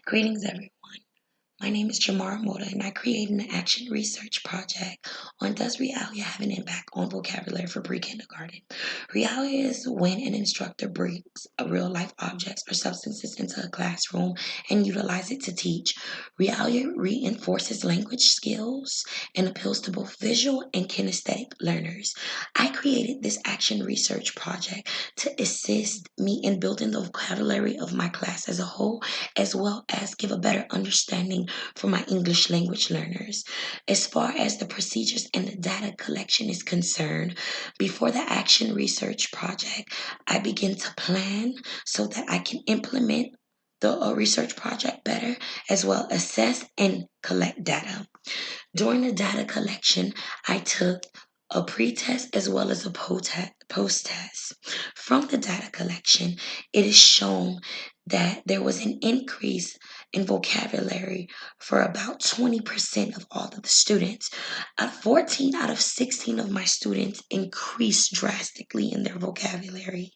Greetings, everyone. My name is Jamarra Mota, and I created an action research project on does realia have an impact on vocabulary for pre-kindergarten? Realia is when an instructor brings a real-life objects or substances into a classroom and utilize it to teach. Realia reinforces language skills and appeals to both visual and kinesthetic learners. I created this action research project to assist me in building the vocabulary of my class as a whole, as well as give a better understanding for my English language learners. As far as the procedures and the data collection is concerned, before the action research project, I begin to plan so that I can implement the research project better, as well assess and collect data. During the data collection, I took a pre-test as well as a post-test. From the data collection, it is shown that there was an increase in vocabulary for about 20% of all of the students. 14 out of 16 of my students increased drastically in their vocabulary.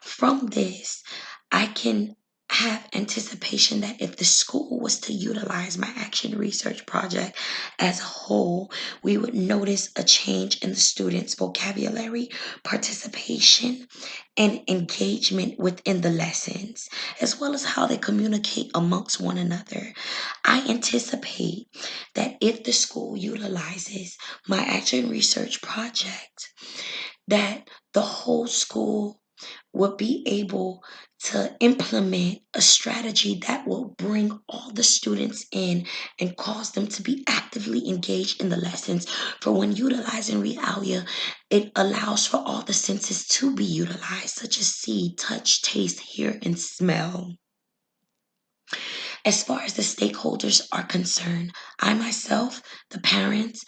From this, I can have anticipation that if the school was to utilize my action research project as a whole, we would notice a change in the students' vocabulary, participation, and engagement within the lessons, as well as how they communicate amongst one another. I anticipate that if the school utilizes my action research project, that the whole school will be able to implement a strategy that will bring all the students in and cause them to be actively engaged in the lessons. For when utilizing Realia, it allows for all the senses to be utilized, such as see, touch, taste, hear, and smell. As far as the stakeholders are concerned, I myself, the parents,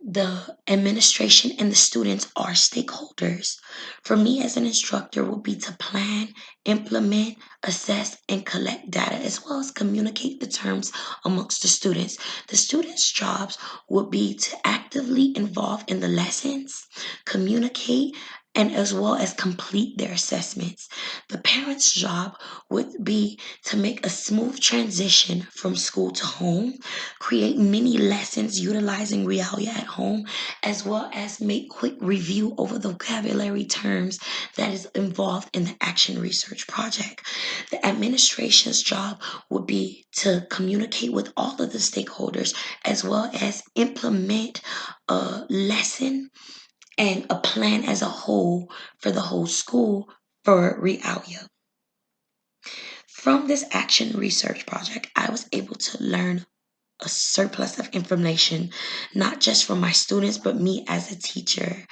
the administration, and the students are stakeholders. For me as an instructor will be to plan, implement, assess, and collect data, as well as communicate the terms amongst the students. The students' jobs would be to actively involve in the lessons, communicate, and as well as complete their assessments. The parents' job would be to make a smooth transition from school to home, create mini lessons utilizing Realia at home, as well as make quick review over the vocabulary terms that is involved in the action research project. The administration's job would be to communicate with all of the stakeholders, as well as implement a lesson and a plan as a whole for the whole school for Realia. From this action research project, I was able to learn a surplus of information, not just for my students, but me as a teacher.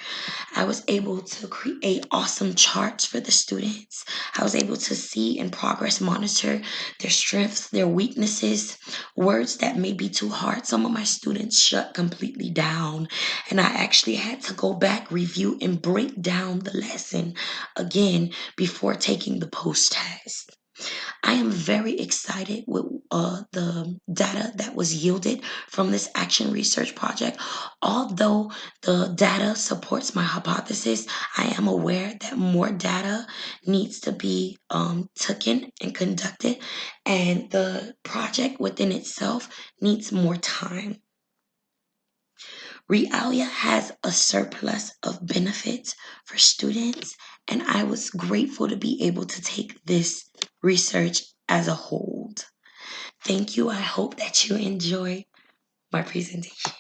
I was able to create awesome charts for the students. I was able to see and progress monitor their strengths, their weaknesses, words that may be too hard. Some of my students shut completely down, and I actually had to go back, review, and break down the lesson again before taking the post test. I am very excited with the data that was yielded from this action research project. Although the data supports my hypothesis, I am aware that more data needs to be taken and conducted, and the project within itself needs more time. Realia has a surplus of benefits for students, and I was grateful to be able to take this research as a whole. Thank you. I hope that you enjoy my presentation.